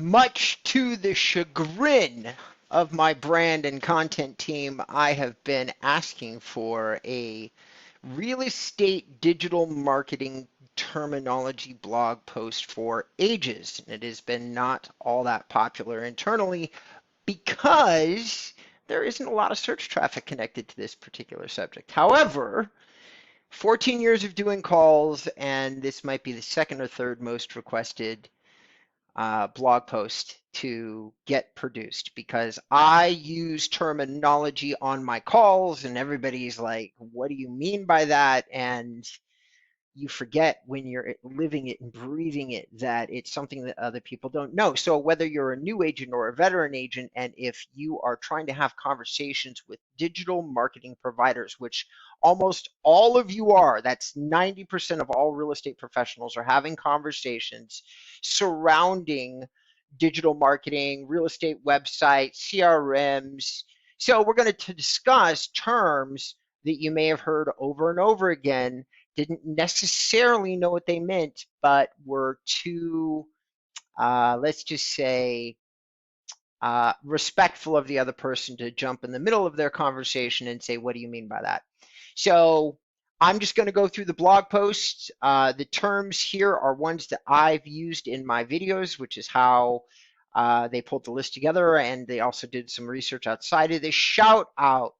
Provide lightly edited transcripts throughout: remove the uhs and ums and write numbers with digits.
Much to the chagrin of my brand and content team, I have been asking for a real estate digital marketing terminology blog post for ages. And it has been not all that popular internally because there isn't a lot of search traffic connected to this particular subject. However, 14 years of doing calls, and this might be the second or third most requested blog post to get produced because I use terminology on my calls and everybody's like, what do you mean by that? And you forget when you're living it and breathing it that it's something that other people don't know. So whether you're a new agent or a veteran agent, and if you are trying to have conversations with digital marketing providers, which almost all of you are, that's 90% of all real estate professionals are having conversations surrounding digital marketing, real estate websites, CRMs. So we're going to discuss terms that you may have heard over and over again, didn't necessarily know what they meant, but were too, let's just say, respectful of the other person to jump in the middle of their conversation and say, what do you mean by that? So I'm just going to go through the blog posts. The terms here are ones that I've used in my videos, which is how they pulled the list together, and they also did some research outside of this. Shout out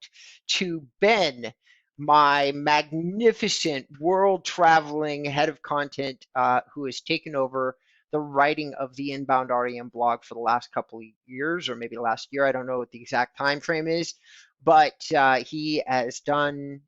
to Ben, my magnificent world traveling head of content, who has taken over the writing of the InboundREM blog for the last couple of years, or maybe last year. I don't know what the exact time frame is, but he has done.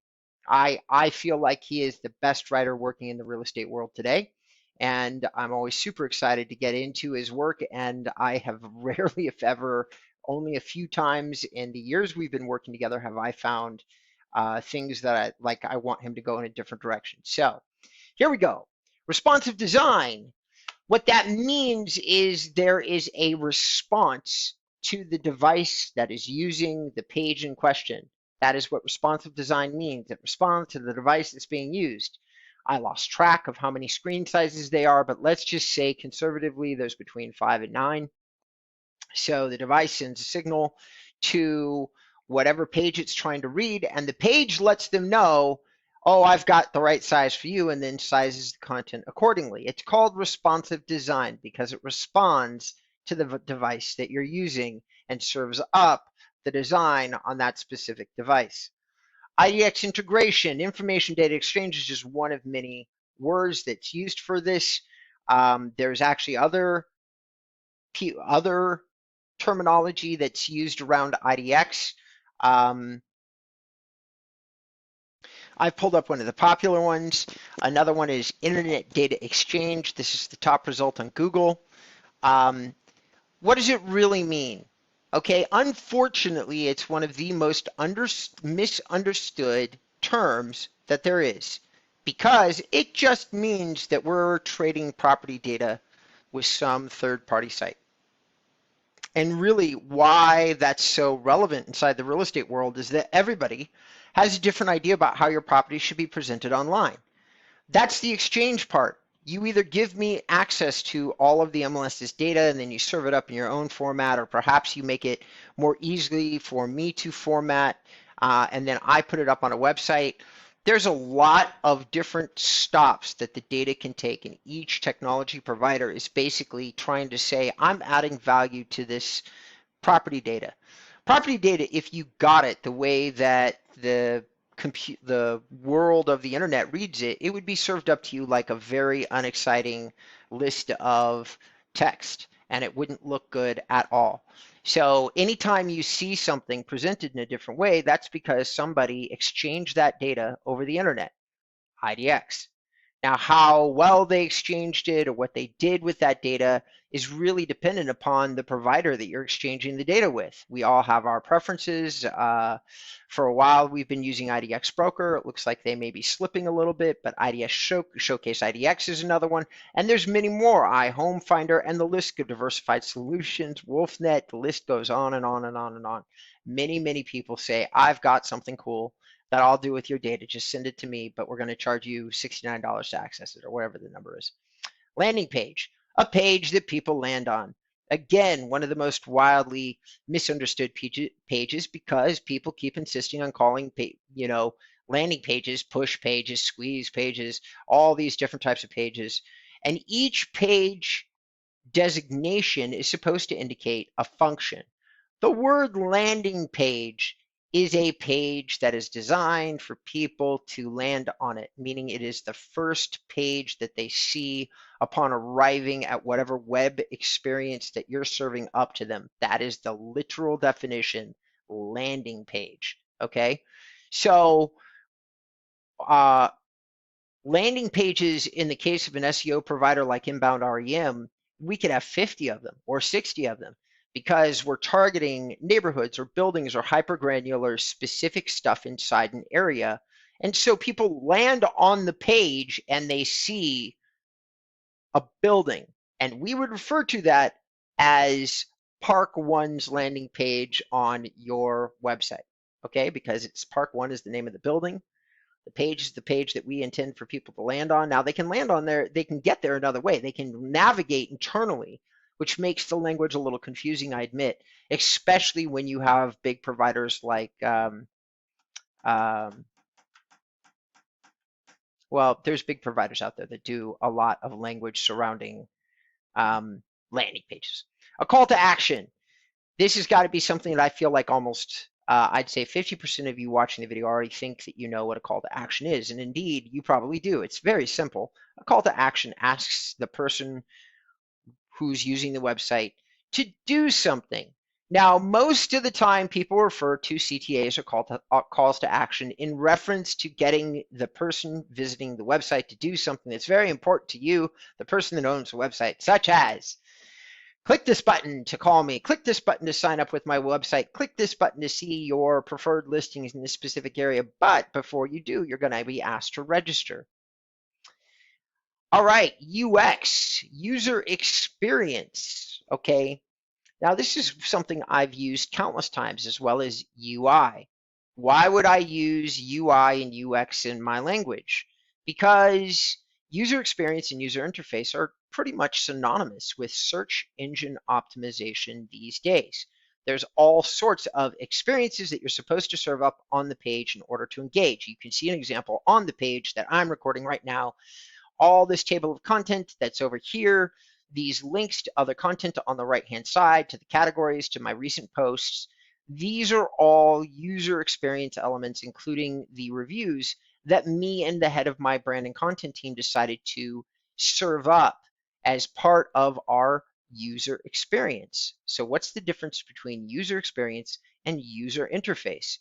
I feel like he is the best writer working in the real estate world today, and I'm always super excited to get into his work. And I have rarely, if ever, only a few times in the years we've been working together have I found things that I want him to go in a different direction. So here we go. Responsive design. What that means is there is a response to the device that is using the page in question. That is what responsive design means. It responds to the device that's being used. I lost track of how many screen sizes they are, but let's just say conservatively there's between 5 and 9. So the device sends a signal to whatever page it's trying to read, and the page lets them know, oh, I've got the right size for you, and then sizes the content accordingly. It's called responsive design because it responds to the device that you're using and serves up the design on that specific device. IDX integration, information data exchange, is just one of many words that's used for this. There's actually other terminology that's used around IDX. I've pulled up one of the popular ones. Another one is Internet Data Exchange. This is the top result on Google. What does it really mean? Okay, unfortunately, it's one of the most misunderstood terms that there is because it just means that we're trading property data with some third-party site. And really why that's so relevant inside the real estate world is that everybody has a different idea about how your property should be presented online. That's the exchange part. You either give me access to all of the MLS's data and then you serve it up in your own format, or perhaps you make it more easily for me to format and then I put it up on a website. There's a lot of different stops that the data can take, and each technology provider is basically trying to say, I'm adding value to this property data. Property data, if you got it the way that the world of the internet reads it, it would be served up to you like a very unexciting list of text, and it wouldn't look good at all. So anytime you see something presented in a different way, that's because somebody exchanged that data over the internet, IDX. Now, how well they exchanged it or what they did with that data is really dependent upon the provider that you're exchanging the data with. We all have our preferences. For a while, we've been using IDX Broker. It looks like they may be slipping a little bit, but IDX Showcase IDX is another one. And there's many more, iHome Finder, and the list of diversified solutions, WolfNet, the list goes on and on and on and on. Many, many people say, I've got something cool that I'll do with your data. Just send it to me, but we're going to charge you $69 to access it, or whatever the number is. Landing page, a page that people land on. Again, one of the most wildly misunderstood pages because people keep insisting on calling, landing pages, push pages, squeeze pages, all these different types of pages. And each page designation is supposed to indicate a function. The word landing page is a page that is designed for people to land on it, meaning it is the first page that they see upon arriving at whatever web experience that you're serving up to them. That is the literal definition, landing page, okay? So landing pages, in the case of an SEO provider like InboundREM, we could have 50 of them or 60 of them because we're targeting neighborhoods or buildings or hypergranular specific stuff inside an area. And so people land on the page and they see a building. And we would refer to that as Park One's landing page on your website, okay? Because it's Park One is the name of the building. The page is the page that we intend for people to land on. Now they can land on there, they can get there another way. They can navigate internally, which makes the language a little confusing, I admit, especially when you have big providers like, well, there's big providers out there that do a lot of language surrounding landing pages. A call to action. This has got to be something that I feel like almost I'd say 50% of you watching the video already think that you know what a call to action is. And indeed, you probably do. It's very simple. A call to action asks the person who's using the website to do something. Now, most of the time, people refer to CTAs or calls to action in reference to getting the person visiting the website to do something that's very important to you, the person that owns the website, such as click this button to call me, click this button to sign up with my website, click this button to see your preferred listings in this specific area. But before you do, you're going to be asked to register. All right, UX, user experience, okay? Now this is something I've used countless times as well as UI. Why would I use UI and UX in my language? Because user experience and user interface are pretty much synonymous with search engine optimization these days. There's all sorts of experiences that you're supposed to serve up on the page in order to engage. You can see an example on the page that I'm recording right now. All this table of content that's over here, these links to other content on the right-hand side, to the categories, to my recent posts. These are all user experience elements, including the reviews that me and the head of my brand and content team decided to serve up as part of our user experience. So what's the difference between user experience and user interface?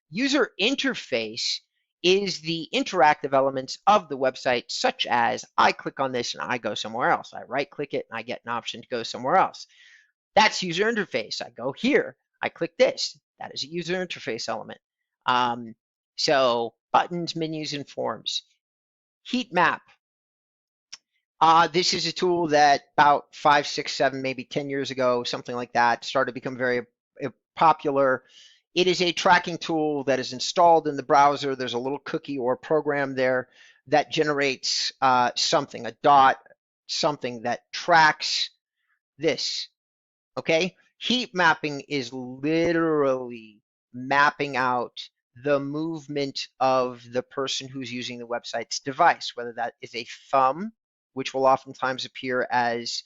User interface is the interactive elements of the website, such as I click on this and I go somewhere else. I right click it and I get an option to go somewhere else. That's user interface. I go here, I click this. That is a user interface element. So buttons, menus, and forms. Heatmap. This is a tool that about 5, 6, 7, maybe 10 years ago, something like that, started to become very popular. It is a tracking tool that is installed in the browser. There's a little cookie or program there that generates something, a dot, something that tracks this, okay? Heat mapping is literally mapping out the movement of the person who's using the website's device, whether that is a thumb, which will oftentimes appear as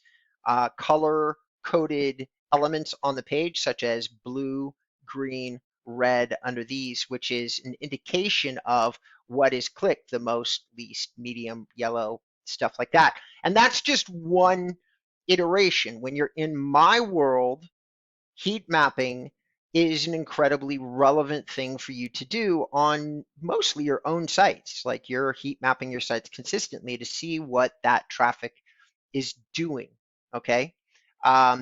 color-coded elements on the page, such as blue, green, red under these, which is an indication of what is clicked the most, least, medium, yellow, stuff like that. And that's just one iteration. When you're in my world, heat mapping is an incredibly relevant thing for you to do on mostly your own sites. Like you're heat mapping your sites consistently to see what that traffic is doing, okay?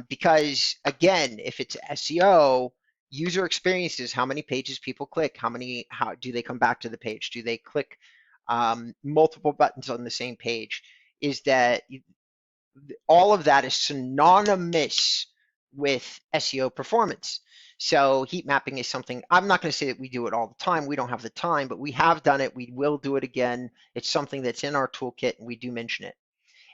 Because again, if it's SEO, user experiences, how many pages people click, how do they come back to the page? Do they click multiple buttons on the same page? Is that all of that is synonymous with SEO performance. So heat mapping is something, I'm not going to say that we do it all the time. We don't have the time, but we have done it. We will do it again. It's something that's in our toolkit and we do mention it.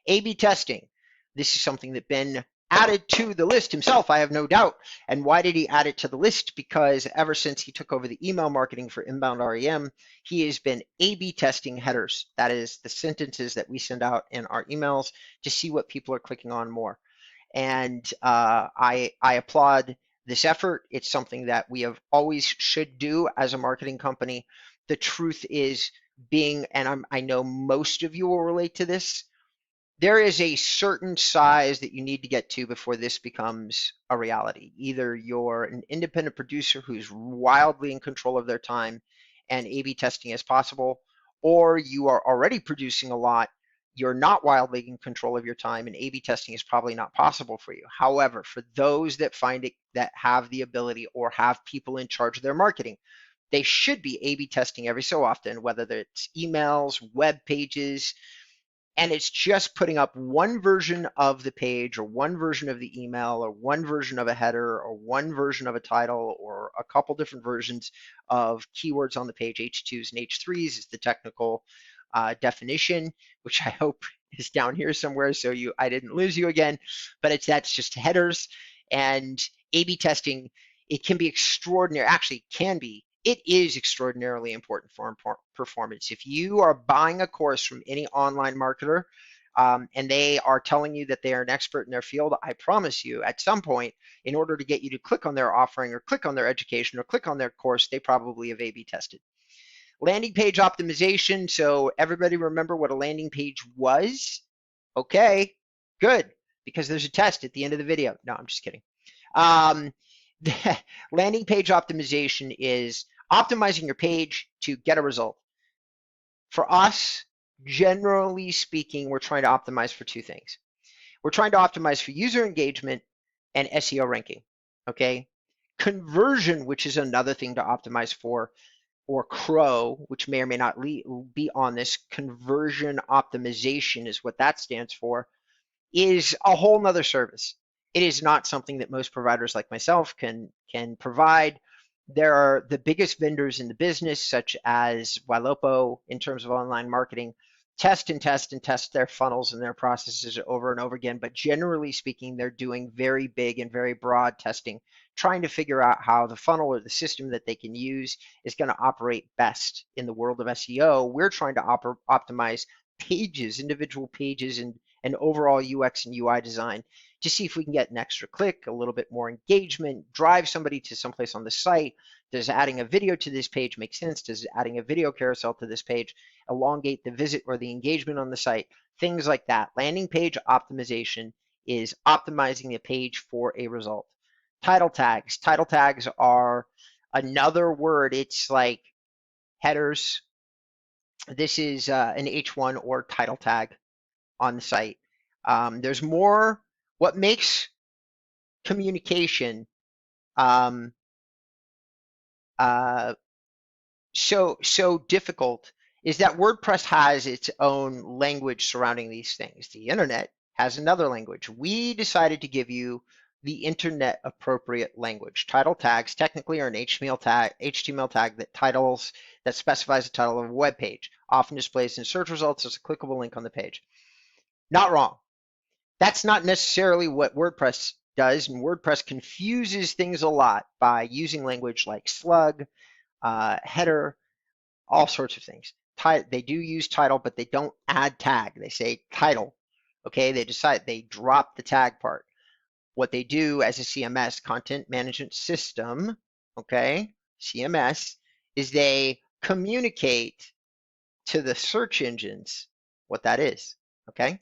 A/B testing. This is something that Ben added to the list himself, I have no doubt. And why did he add it to the list? Because ever since he took over the email marketing for InboundREM, he has been A/B testing headers. That is the sentences that we send out in our emails to see what people are clicking on more. And I applaud this effort. It's something that we have always should do as a marketing company. The truth is and I know most of you will relate to this, there is a certain size that you need to get to before this becomes a reality. Either you're an independent producer who's wildly in control of their time and A/B testing as possible, or you are already producing a lot, you're not wildly in control of your time, and A/B testing is probably not possible for you. However, for those that find it, that have the ability or have people in charge of their marketing, they should be A/B testing every so often, whether it's emails, web pages, and it's just putting up one version of the page or one version of the email or one version of a header or one version of a title or a couple different versions of keywords on the page. H2s and H3s is the technical definition, which I hope is down here somewhere so I didn't lose you again, but that's just headers. And A/B testing, it can be extraordinary, actually it is extraordinarily important for performance. If you are buying a course from any online marketer and they are telling you that they are an expert in their field, I promise you at some point, in order to get you to click on their offering or click on their education or click on their course, they probably have A/B tested. Landing page optimization. So everybody remember what a landing page was? Okay, good, because there's a test at the end of the video. No, I'm just kidding. The landing page optimization is optimizing your page to get a result. For us, generally speaking, we're trying to optimize for two things. We're trying to optimize for user engagement and SEO ranking, okay? Conversion, which is another thing to optimize for, or CROW, which may or may not be on this, conversion optimization is what that stands for, is a whole nother service. It is not something that most providers like myself can provide. There are the biggest vendors in the business, such as Wailopo, in terms of online marketing, test and test and test their funnels and their processes over and over again. But generally speaking, they're doing very big and very broad testing, trying to figure out how the funnel or the system that they can use is going to operate best in the world of SEO. We're trying to optimize pages, individual pages, and overall UX and UI design to see if we can get an extra click, a little bit more engagement, drive somebody to someplace on the site. Does adding a video to this page make sense? Does adding a video carousel to this page elongate the visit or the engagement on the site? Things like that. Landing page optimization is optimizing the page for a result. Title tags. Title tags are another word. It's like headers. This is an H1 or title tag on the site. There's more. What makes communication so difficult is that WordPress has its own language surrounding these things. The internet has another language. We decided to give you the internet appropriate language. Title tags technically are an HTML tag that specifies the title of a web page, often displays in search results as a clickable link on the page. Not wrong. That's not necessarily what WordPress does, and WordPress confuses things a lot by using language like slug, header, all sorts of things. They do use title, but they don't add tag. They say title, okay? They drop the tag part. What they do as a CMS, content management system, okay, CMS, is they communicate to the search engines what that is, okay?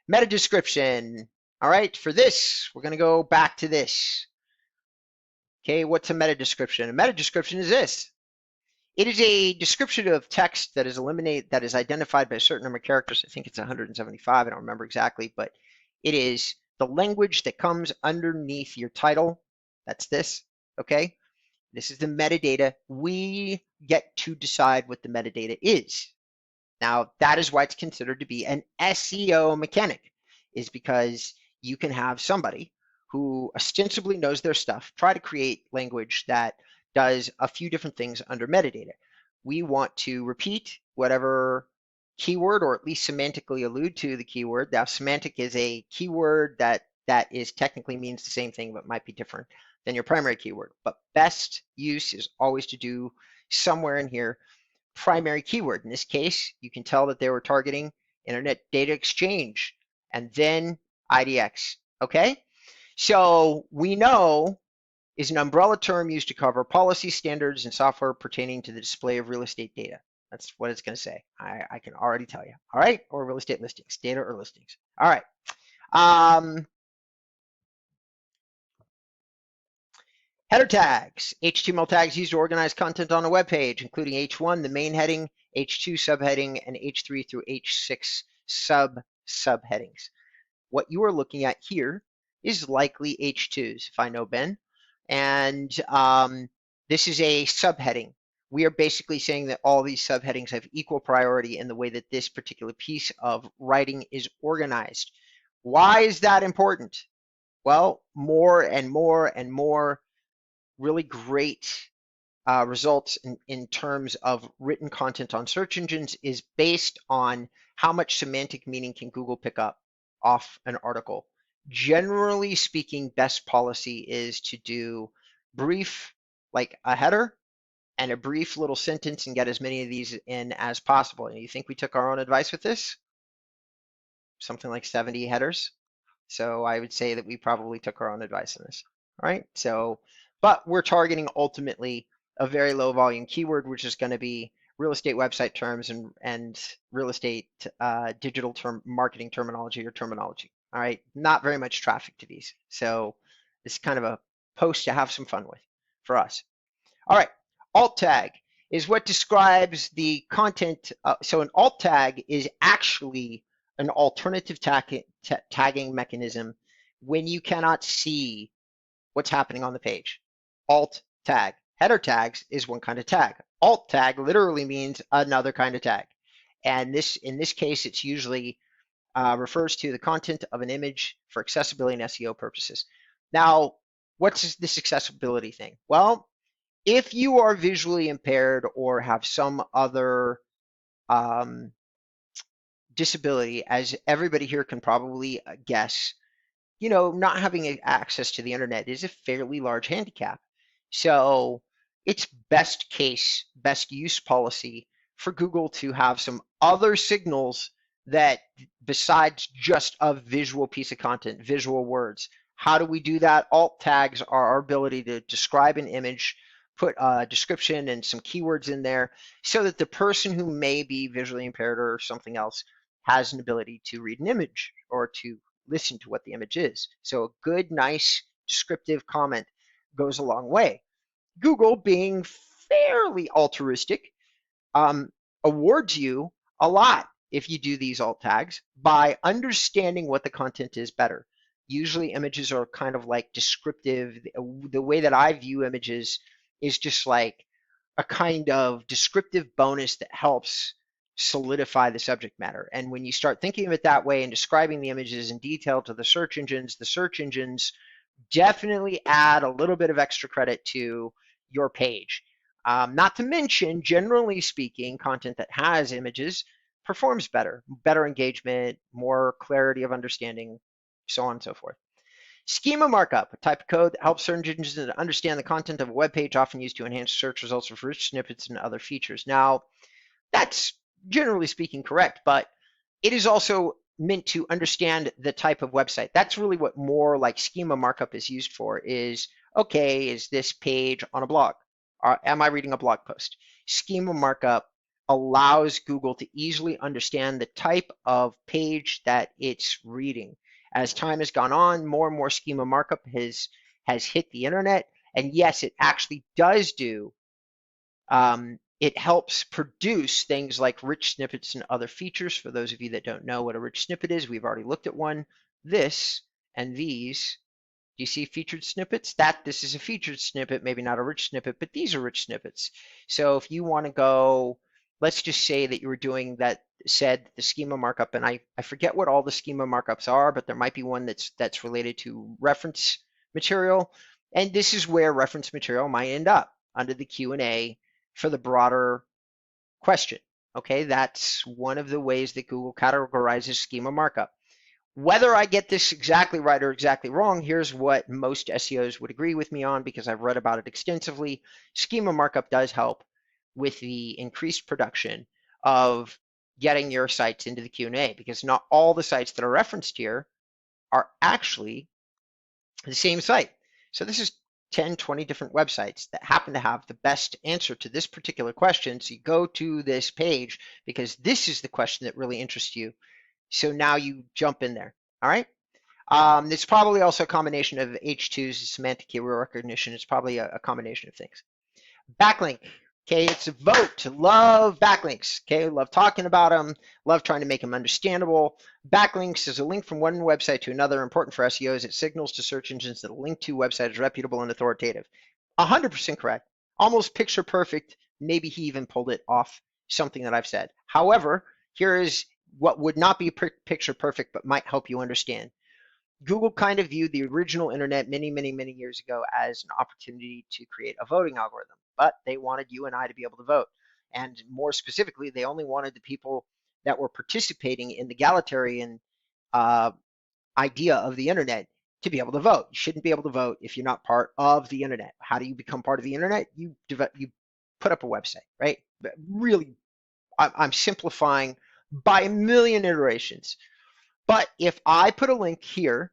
Meta description. All right, for this, we're going to go back to this. Okay, what's a meta description? A meta description is this. It is a description of text that is identified by a certain number of characters. I think it's 175. I don't remember exactly, but it is the language that comes underneath your title. That's this, okay? This is the metadata. We get to decide what the metadata is. Now, that is why it's considered to be an SEO mechanic, is because you can have somebody who ostensibly knows their stuff try to create language that does a few different things under metadata. We want to repeat whatever keyword, or at least semantically allude to the keyword. Now, semantic is a keyword that is technically means the same thing, but might be different than your primary keyword. But best use is always to do somewhere in here primary keyword. In this case, you can tell that they were targeting Internet Data Exchange and then IDX. Okay, so we know is an umbrella term used to cover policy, standards, and software pertaining to the display of real estate data. That's what it's going to say. I can already tell you. All right, or real estate listings, data or listings. All right. Header tags, HTML tags used to organize content on a web page, including H1, the main heading, H2 subheading, and H3 through H6 subheadings. What you are looking at here is likely H2s, if I know Ben. And this is a subheading. We are basically saying that all these subheadings have equal priority in the way that this particular piece of writing is organized. Why is that important? Well, more and more and more really great results in terms of written content on search engines is based on how much semantic meaning can Google pick up off an article. Generally speaking, best policy is to do brief, like a header, and a brief little sentence and get as many of these in as possible. And you think we took our own advice with this? Something like 70 headers. So I would say that we probably took our own advice on this. All right. So, but we're targeting ultimately a very low volume keyword, which is going to be real estate website terms and real estate digital marketing terminology or terminology. All right. Not very much traffic to these. So it's kind of a post to have some fun with for us. All right. Alt tag is what describes the content. So an alt tag is actually an alternative tagging mechanism when you cannot see what's happening on the page. Alt tag. Header tags is one kind of tag. Alt tag literally means another kind of tag. And in this case, it's usually refers to the content of an image for accessibility and SEO purposes. Now, what's this accessibility thing? Well, if you are visually impaired or have some other disability, as everybody here can probably guess, you know, not having access to the internet is a fairly large handicap. So it's best case, best use policy for Google to have some other signals that besides just a visual piece of content, visual words. How do we do that? Alt tags are our ability to describe an image, put a description and some keywords in there so that the person who may be visually impaired or something else has an ability to read an image or to listen to what the image is. So a good, nice, descriptive comment goes a long way. Google, being fairly altruistic, awards you a lot if you do these alt tags by understanding what the content is better. Usually images are kind of like descriptive. The way that I view images is just like a kind of descriptive bonus that helps solidify the subject matter. And when you start thinking of it that way and describing the images in detail to the search engines definitely add a little bit of extra credit to your page. Not to mention, generally speaking, content that has images performs better engagement, more clarity of understanding, so on and so forth. Schema Markup, a type of code that helps search engines to understand the content of a web page, often used to enhance search results with rich snippets and other features. Now, that's generally speaking correct, but it is also meant to understand the type of website. That's really what more like Schema Markup is used for is, okay, is this page on a blog? Am I reading a blog post? Schema Markup allows Google to easily understand the type of page that it's reading. As time has gone on, more and more Schema Markup has hit the internet. And yes, it actually does do, it helps produce things like rich snippets and other features. For those of you that don't know what a rich snippet is, we've already looked at one. This and these, do you see featured snippets? This is a featured snippet, maybe not a rich snippet, but these are rich snippets. So if you want to go, let's just say that you were doing that, said the schema markup, and I forget what all the schema markups are, but there might be one that's related to reference material. And this is where reference material might end up under the Q&A for the broader question. Okay, that's one of the ways that Google categorizes schema markup. Whether I get this exactly right or exactly wrong, here's what most SEOs would agree with me on because I've read about it extensively. Schema markup does help with the increased production of getting your sites into the Q&A because not all the sites that are referenced here are actually the same site. So this is 10, 20 different websites that happen to have the best answer to this particular question. So you go to this page because this is the question that really interests you. So now you jump in there, all right? It's probably also a combination of H2's semantic keyword recognition. It's probably a combination of things. Backlink, okay, it's a vote. Love backlinks, okay, love talking about them, love trying to make them understandable. Backlinks is a link from one website to another, important for SEOs. It signals to search engines that a link to website is reputable and authoritative. 100% correct, almost picture perfect. Maybe he even pulled it off something that I've said. However, here is what would not be picture perfect, but might help you understand. Google kind of viewed the original internet many, many, many years ago as an opportunity to create a voting algorithm, but they wanted you and I to be able to vote. And more specifically, they only wanted the people that were participating in the egalitarian idea of the internet to be able to vote. You shouldn't be able to vote if you're not part of the internet. How do you become part of the internet? You put up a website, right? But really, I'm simplifying by a million iterations. But if I put a link here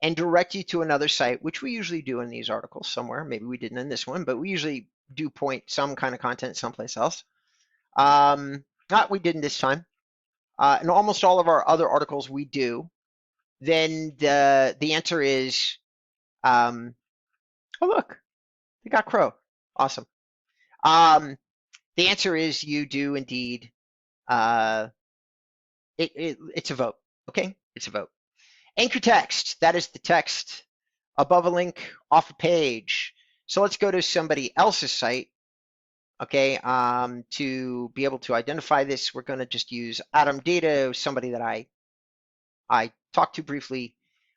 and direct you to another site, which we usually do in these articles somewhere, maybe we didn't in this one, but we usually do point some kind of content someplace else. Not we didn't this time. In almost all of our other articles we do, then the answer is, oh look, they got Crow. Awesome. The answer is you do indeed, it's a vote, okay? It's a vote. Anchor text, that is the text above a link off a page. So let's go to somebody else's site, okay? To be able to identify this, we're going to just use Atom Data, somebody that I talked to briefly.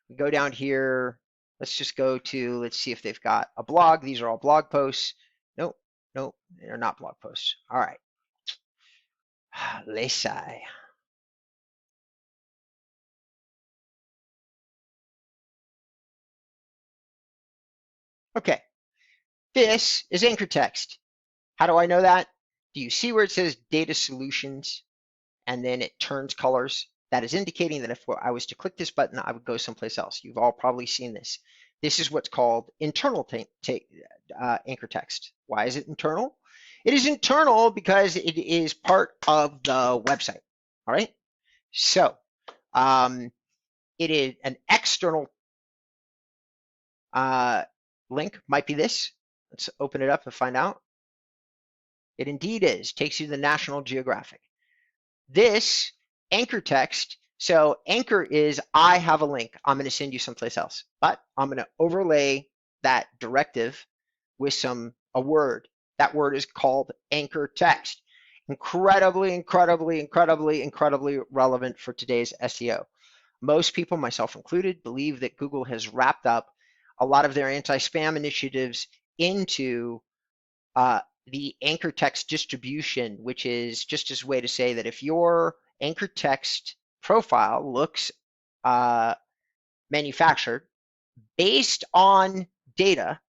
We go down here. Let's just go to, let's see if they've got a blog. These are all blog posts. Nope, nope, they're not blog posts. All right. Lesai. Okay, this is anchor text. How do I know that? Do you see where it says data solutions and then it turns colors? That is indicating that if I was to click this button, I would go someplace else. You've all probably seen this. This is what's called internal anchor text. Why is it internal? It is internal because it is part of the website. All right. So it is an external link. Might be this. Let's open it up and find out. It indeed is. Takes you to the National Geographic. This anchor text, so anchor is I have a link. I'm going to send you someplace else, but I'm going to overlay that directive with a word. That word is called anchor text. Incredibly, incredibly, incredibly, incredibly relevant for today's SEO. Most people, myself included, believe that Google has wrapped up a lot of their anti-spam initiatives into the anchor text distribution, which is just as a way to say that if your anchor text profile looks manufactured based on data,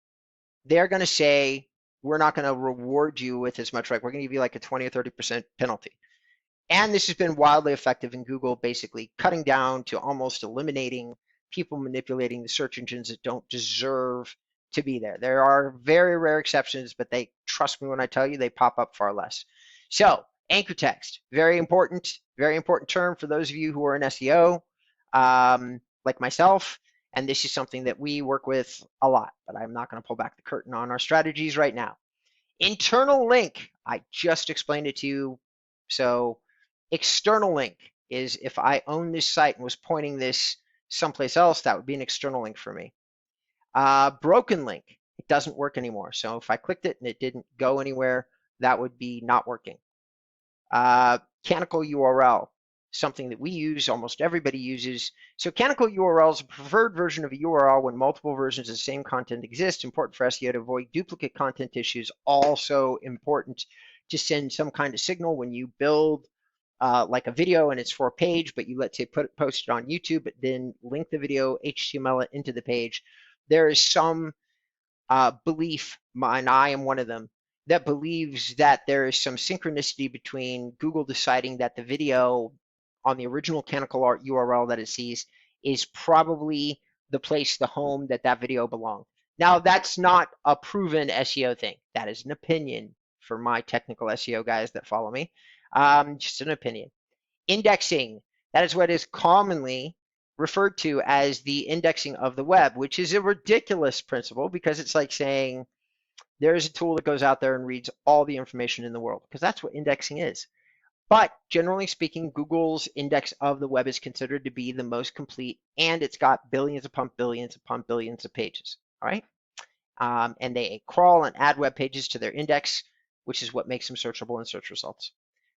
they're going to say, we're not going to reward you with as much, right? We're going to give you like a 20 or 30% penalty. And this has been wildly effective in Google, basically cutting down to almost eliminating people manipulating the search engines that don't deserve to be there. There are very rare exceptions, but they, trust me when I tell you, they pop up far less. So anchor text, very important term for those of you who are in SEO, like myself. And this is something that we work with a lot, but I'm not going to pull back the curtain on our strategies right now. Internal link, I just explained it to you. So external link is if I own this site and was pointing this someplace else, that would be an external link for me. Broken link, it doesn't work anymore. So if I clicked it and it didn't go anywhere, that would be not working. Canonical URL, something that we use, almost everybody uses. So canonical URL is a preferred version of a URL when multiple versions of the same content exist. Important for SEO to avoid duplicate content issues. Also important to send some kind of signal when you build like a video and it's for a page, but you let's say post it on YouTube, but then link the video, HTML it into the page. There is some belief, and I am one of them, that believes that there is some synchronicity between Google deciding that the video on the original Canonical Art URL that it sees is probably the place, the home that that video belonged. Now, that's not a proven SEO thing. That is an opinion for my technical SEO guys that follow me. Just an opinion. Indexing, that is what is commonly referred to as the indexing of the web, which is a ridiculous principle because it's like saying there is a tool that goes out there and reads all the information in the world, because that's what indexing is. But generally speaking, Google's index of the web is considered to be the most complete, and it's got billions upon billions upon billions of pages. All right. And they crawl and add web pages to their index, which is what makes them searchable in search results.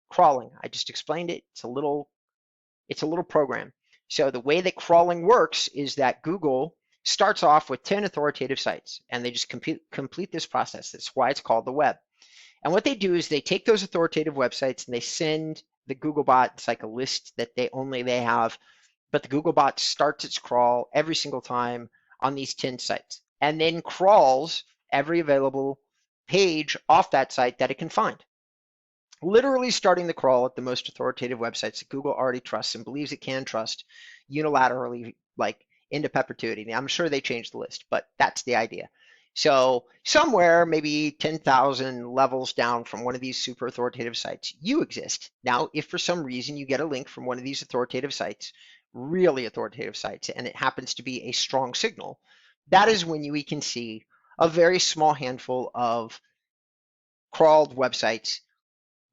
Crawling, I just explained it. It's a little program. So the way that crawling works is that Google starts off with 10 authoritative sites, and they just complete this process. That's why it's called the web. And what they do is they take those authoritative websites and they send the Googlebot. It's like a list that they have, but the Googlebot starts its crawl every single time on these 10 sites, and then crawls every available page off that site that it can find. Literally starting the crawl at the most authoritative websites that Google already trusts and believes it can trust unilaterally, like into perpetuity. I'm sure they changed the list, but that's the idea. So somewhere, maybe 10,000 levels down from one of these super authoritative sites, you exist. Now, if for some reason you get a link from one of these authoritative sites, really authoritative sites, and it happens to be a strong signal, that is when we can see a very small handful of crawled websites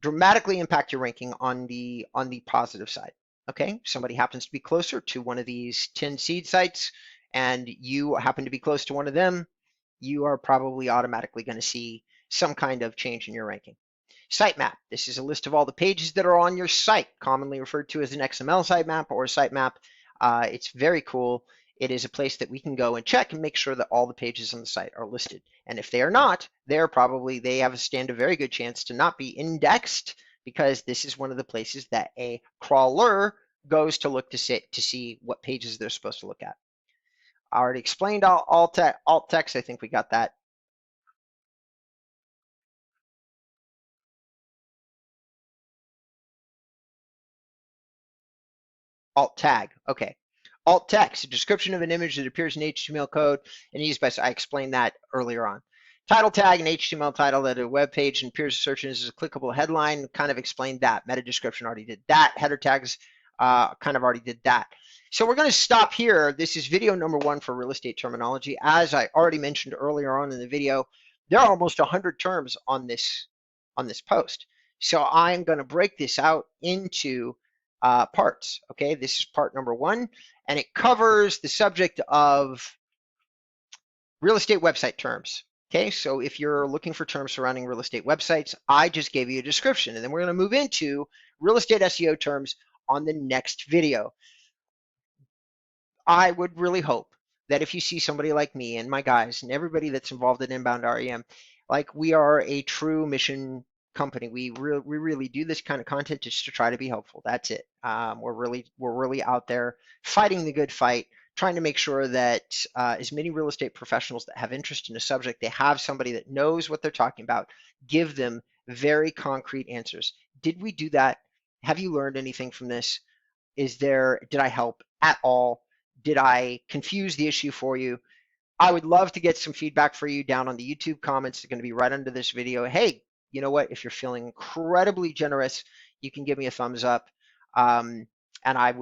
dramatically impact your ranking on the positive side. Okay, somebody happens to be closer to one of these 10 seed sites, and you happen to be close to one of them, you are probably automatically going to see some kind of change in your ranking. Sitemap. This is a list of all the pages that are on your site, commonly referred to as an XML sitemap or a sitemap. It's very cool. It is a place that we can go and check and make sure that all the pages on the site are listed. And if they are not, they stand a very good chance to not be indexed, because this is one of the places that a crawler goes to look to see what pages they're supposed to look at. I already explained alt text. I think we got that. Alt tag. Okay. Alt text, a description of an image that appears in HTML code and used by. I explained that earlier on. Title tag, an HTML title that a web page and appears to search as a clickable headline. Kind of explained that. Meta description already did that. Header tags kind of already did that. So we're going to stop here. This is video number 1 for real estate terminology. As I already mentioned earlier on in the video, there are almost 100 terms on this post. So I'm going to break this out into parts. Okay, this is part number 1, and it covers the subject of real estate website terms. Okay, so if you're looking for terms surrounding real estate websites, I just gave you a description, and then we're going to move into real estate SEO terms on the next video. I would really hope that if you see somebody like me and my guys and everybody that's involved in InboundREM, like we are a true mission company. We really do this kind of content just to try to be helpful. That's it. We're really out there fighting the good fight, trying to make sure that as many real estate professionals that have interest in a subject, they have somebody that knows what they're talking about, give them very concrete answers. Did we do that? Have you learned anything from this? Did I help at all? Did I confuse the issue for you? I would love to get some feedback for you down on the YouTube comments. They're going to be right under this video. Hey, you know what? If you're feeling incredibly generous, you can give me a thumbs up. And I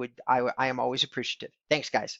am always appreciative. Thanks, guys.